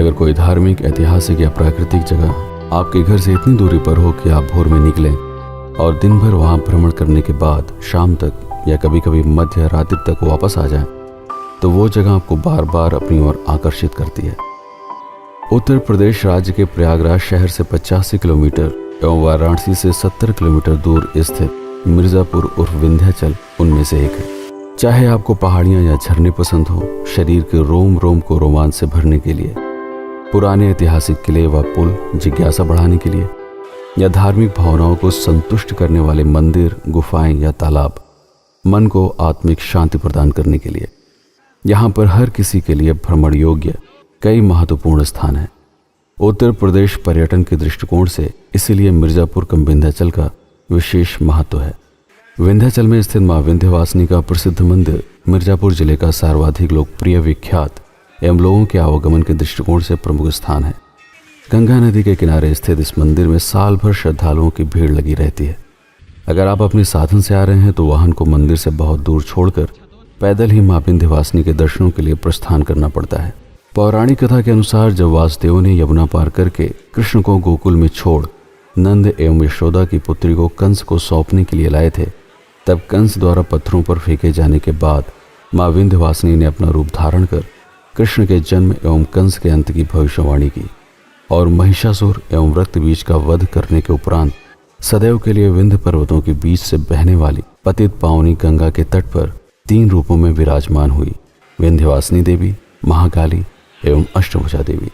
अगर कोई धार्मिक, ऐतिहासिक या प्राकृतिक जगह आपके घर से इतनी दूरी पर हो कि आप भोर में निकलें और दिन भर वहां भ्रमण करने के बाद शाम तक या कभी कभी मध्य रात्रि तक वापस आ जाएं, तो वो जगह आपको बार बार अपनी ओर आकर्षित करती है। उत्तर प्रदेश राज्य के प्रयागराज शहर से 85 किलोमीटर एवं वाराणसी से 70 किलोमीटर दूर स्थित मिर्जापुर उर्फ विंध्याचल उनमें से एक है। चाहे आपको पहाड़ियां या झरने पसंद हो, शरीर के रोम रोम को रोमांच से भरने के लिए, पुराने ऐतिहासिक किले व पुल जिज्ञासा बढ़ाने के लिए, या धार्मिक भावनाओं को संतुष्ट करने वाले मंदिर, गुफाएं या तालाब, मन को आत्मिक शांति प्रदान करने के लिए, यहाँ पर हर किसी के लिए भ्रमण योग्य कई महत्वपूर्ण स्थान हैं। उत्तर प्रदेश पर्यटन के दृष्टिकोण से इसीलिए मिर्जापुर कम विंध्याचल का विशेष महत्व है। विंध्याचल में स्थित मां विंध्यवासिनी का प्रसिद्ध मंदिर मिर्जापुर जिले का सर्वाधिक लोकप्रिय, विख्यात एवं लोगों के आवागमन के दृष्टिकोण से प्रमुख स्थान है। गंगा नदी के किनारे स्थित इस मंदिर में साल भर श्रद्धालुओं की भीड़ लगी रहती है। अगर आप अपने साधन से आ रहे हैं तो वाहन को मंदिर से बहुत दूर छोड़कर पैदल ही मां विंध्यवासिनी के दर्शनों के लिए प्रस्थान करना पड़ता है। पौराणिक कथा के अनुसार जब वासुदेव ने यमुना पार करके कृष्ण को गोकुल में छोड़ नंद एवं यशोदा की पुत्री को कंस को सौंपने के लिए लाए थे, तब कंस द्वारा पत्थरों पर फेंके जाने के बाद मां विंध्यवासिनी ने अपना रूप धारण कर कृष्ण के जन्म एवं कंस के अंत की भविष्यवाणी की और महिषासुर एवं रक्तबीज का वध करने के उपरांत सदैव के लिए विंध्य पर्वतों के बीच से बहने वाली पतित पावनी गंगा के तट पर 3 रूपों में विराजमान हुई: विंध्यवासिनी देवी, महाकाली एवं अष्टभुजा देवी।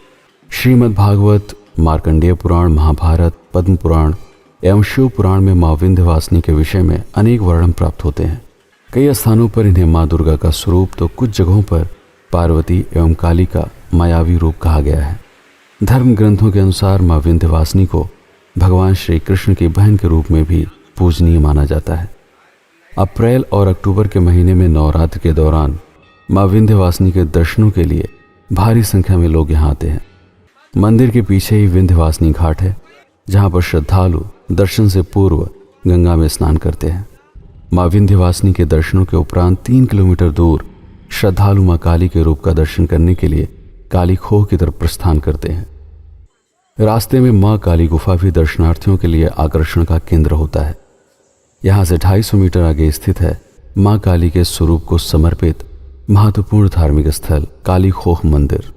श्रीमद् भागवत, मार्कंडेय पुराण, महाभारत, पद्म पुराण एवं शिव पुराण में मां विंध्यवासिनी के विषय में अनेक वर्णन प्राप्त होते हैं। कई स्थानों पर इन्हें मां दुर्गा का स्वरूप तो कुछ जगहों पर पार्वती एवं काली का मायावी रूप कहा गया है। धर्म ग्रंथों के अनुसार मां विंध्यवासिनी को भगवान श्री कृष्ण की बहन के रूप में भी पूजनीय माना जाता है। अप्रैल और अक्टूबर के महीने में नवरात्र के दौरान मां विंध्यवासिनी के दर्शनों के लिए भारी संख्या में लोग यहाँ आते हैं। मंदिर के पीछे ही विंध्यवासिनी घाट है, जहाँ पर श्रद्धालु दर्शन से पूर्व गंगा में स्नान करते हैं। मां विंध्यवासिनी के दर्शनों के उपरांत 3 किलोमीटर दूर श्रद्धालु मां काली के रूप का दर्शन करने के लिए काली खोह की तरफ प्रस्थान करते हैं। रास्ते में मां काली गुफा भी दर्शनार्थियों के लिए आकर्षण का केंद्र होता है। यहाँ से 250 मीटर आगे स्थित है मां काली के स्वरूप को समर्पित महत्वपूर्ण धार्मिक स्थल काली खोह मंदिर।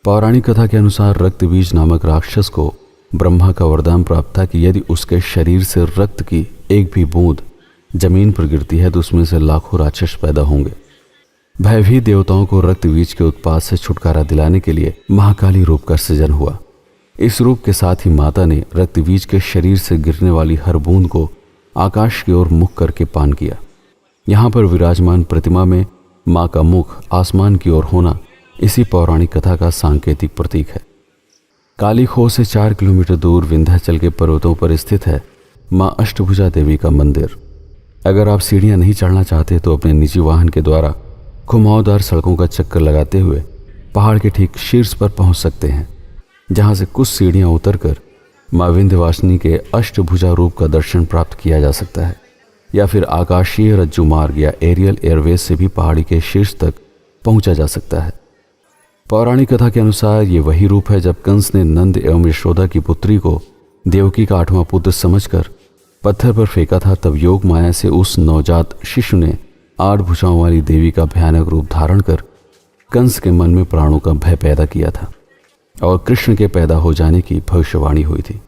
पौराणिक कथा के अनुसार रक्तबीज नामक राक्षस को ब्रह्मा का वरदान प्राप्त था कि यदि उसके शरीर से रक्त की एक भी बूंद जमीन पर गिरती है तो उसमें से लाखों राक्षस पैदा होंगे। भयभीत देवताओं को रक्तबीज के उत्पात से छुटकारा दिलाने के लिए महाकाली रूप का सृजन हुआ। इस रूप के साथ ही माता ने रक्तबीज के शरीर से गिरने वाली हर बूंद को आकाश की ओर मुख करके पान किया। यहाँ पर विराजमान प्रतिमा में माँ का मुख आसमान की ओर होना इसी पौराणिक कथा का सांकेतिक प्रतीक है। काली खोह से 4 किलोमीटर दूर विंध्याचल के पर्वतों पर स्थित है माँ अष्टभुजा देवी का मंदिर। अगर आप सीढ़ियाँ नहीं चढ़ना चाहते तो अपने निजी वाहन के द्वारा घुमावदार सड़कों का चक्कर लगाते हुए पहाड़ के ठीक शीर्ष पर पहुंच सकते हैं, जहां से कुछ सीढ़ियां उतरकर मां विंध्यवासिनी के अष्टभुजा रूप का दर्शन प्राप्त किया जा सकता है, या फिर आकाशीय रज्जु मार्ग या एरियल एयरवेज से भी पहाड़ी के शीर्ष तक पहुंचा जा सकता है। पौराणिक कथा के अनुसार ये वही रूप है जब कंस ने नंद एवं यशोदा की पुत्री को देवकी का 8वां पुत्र समझकर पत्थर पर फेंका था। तब योग माया से उस नवजात शिशु ने 8 भुजाओं वाली देवी का भयानक रूप धारण कर कंस के मन में प्राणों का भय पैदा किया था और कृष्ण के पैदा हो जाने की भविष्यवाणी हुई थी।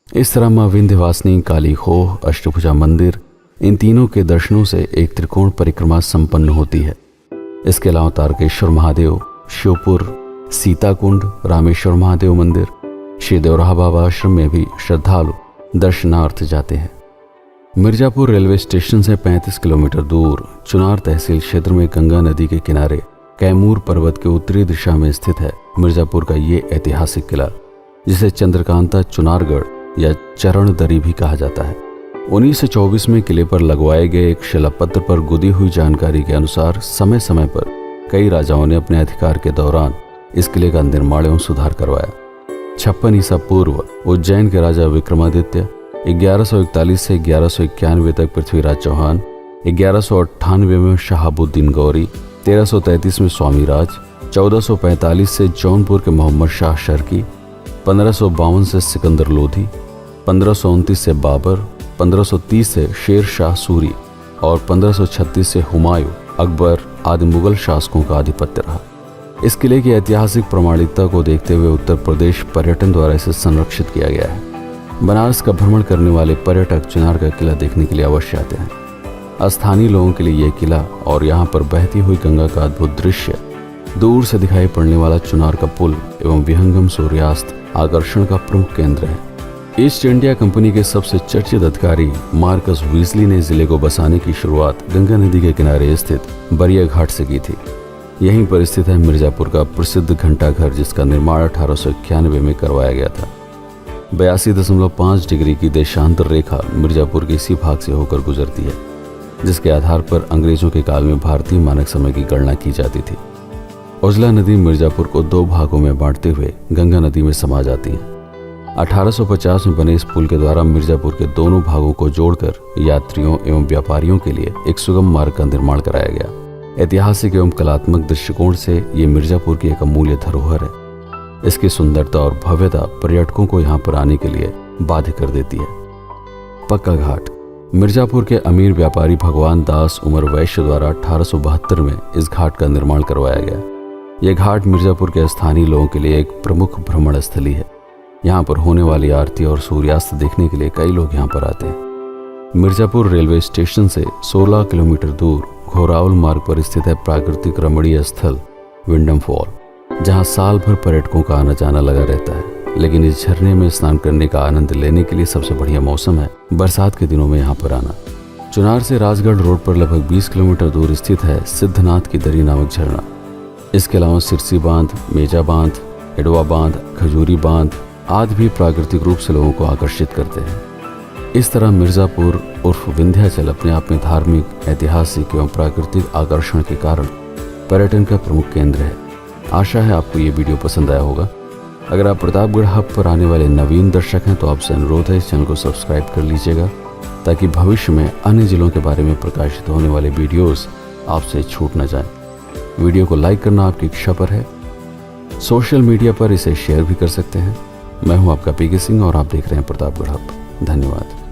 इस तरह मां विंध्यवासिनी, काली खोह, अष्टभुजा मंदिर, इन तीनों के दर्शनों से एक त्रिकोण परिक्रमा संपन्न होती है। इसके अलावा तारकेश्वर महादेव, शिवपुर, सीताकुंड, रामेश्वर महादेव मंदिर, श्री देवराहा बाबा आश्रम में भी श्रद्धालु दर्शनार्थ जाते हैं। मिर्जापुर रेलवे स्टेशन से 35 किलोमीटर दूर चुनार तहसील क्षेत्र में गंगा नदी के किनारे कैमूर पर्वत के उत्तरी दिशा में स्थित है मिर्जापुर का ये ऐतिहासिक किला, जिसे चंद्रकांता चुनारगढ़ या चरण दरी भी कहा जाता है। 1924 में किले पर लगवाए गए एक शिलापत्र पर गुदी हुई जानकारी के अनुसार समय समय पर कई राजाओं ने अपने अधिकार के दौरान इस किले का निर्माण एवं सुधार करवाया। 56 ईसा पूर्व उज्जैन के राजा विक्रमादित्य, 1141 से 1191 तक पृथ्वीराज चौहान, 1198 में शहाबुद्दीन गौरी, 1333 में स्वामीराज, 1445 से जौनपुर के मोहम्मद शाह शर्की, 1552 से सिकंदर लोधी, 1529 से बाबर, 1530 से शेर शाह सूरी और 1536 से हुमायूं अकबर आदि मुगल शासकों का आधिपत्य रहा। इस किले की ऐतिहासिक प्रमाणिकता को देखते हुए उत्तर प्रदेश पर्यटन द्वारा इसे संरक्षित किया गया है। बनारस का भ्रमण करने वाले पर्यटक चिनार का किला देखने के लिए अवश्य आते हैं। स्थानीय लोगों के लिए यह किला और यहाँ पर बहती हुई गंगा का अद्भुत दृश्य, दूर से दिखाई पड़ने वाला चुनार का पुल एवं विहंगम सूर्यास्त आकर्षण का प्रमुख केंद्र है। ईस्ट इंडिया कंपनी के सबसे चर्चित अधिकारी मार्कस वीजली ने जिले को बसाने की शुरुआत गंगा नदी के किनारे स्थित बरिया घाट से की थी। यहीं पर स्थित है मिर्जापुर का प्रसिद्ध घंटा घर, जिसका निर्माण 1891 में करवाया गया था। 82.5 डिग्री की देशांतर रेखा मिर्जापुर के इसी भाग से होकर गुजरती है, जिसके आधार पर अंग्रेजों के काल में भारतीय मानक समय की गणना की जाती थी। उजला नदी मिर्जापुर को 2 भागों में बांटते हुए गंगा नदी में समा जाती है। 1850 में बने इस पुल के द्वारा मिर्जापुर के दोनों भागों को जोड़कर यात्रियों एवं व्यापारियों के लिए एक सुगम मार्ग का निर्माण कराया गया। ऐतिहासिक एवं कलात्मक दृष्टिकोण से ये मिर्जापुर की एक अमूल्य धरोहर है। इसकी सुंदरता और भव्यता पर्यटकों को यहाँ पर आने के लिए बाध्य कर देती है। पक्का घाट मिर्जापुर के अमीर व्यापारी भगवान दास उमर वैश्य द्वारा 1872 में इस घाट का निर्माण करवाया गया। यह घाट मिर्जापुर के स्थानीय लोगों के लिए एक प्रमुख भ्रमण स्थली है। यहाँ पर होने वाली आरती और सूर्यास्त देखने के लिए कई लोग यहाँ पर आते हैं। मिर्जापुर रेलवे स्टेशन से 16 किलोमीटर दूर घोरावल मार्ग पर स्थित है प्राकृतिक रमणीय स्थल विंडम फॉल, जहाँ साल भर पर्यटकों का आना जाना लगा रहता है। लेकिन इस झरने में स्नान करने का आनंद लेने के लिए सबसे बढ़िया मौसम है बरसात के दिनों में यहाँ पर आना। चुनार से राजगढ़ रोड पर लगभग 20 किलोमीटर दूर स्थित है सिद्धनाथ की दरी नामक झरना। इसके अलावा सिरसी बांध, मेजा बांध, एडवा बांध, खजूरी बांध आदि भी प्राकृतिक रूप से लोगों को आकर्षित करते हैं। इस तरह मिर्जापुर उर्फ विंध्याचल अपने आप में धार्मिक, ऐतिहासिक एवं प्राकृतिक आकर्षण के कारण पर्यटन का प्रमुख केंद्र है। आशा है आपको ये वीडियो पसंद आया होगा। अगर आप प्रतापगढ़ हब पर आने वाले नवीन दर्शक हैं तो आपसे अनुरोध है इस चैनल को सब्सक्राइब कर लीजिएगा, ताकि भविष्य में अन्य जिलों के बारे में प्रकाशित होने वाले वीडियोस आपसे छूट न जाएं। वीडियो को लाइक करना आपकी इच्छा पर है। सोशल मीडिया पर इसे शेयर भी कर सकते हैं। मैं हूं आपका पीके सिंह और आप देख रहे हैं प्रतापगढ़ हब। धन्यवाद।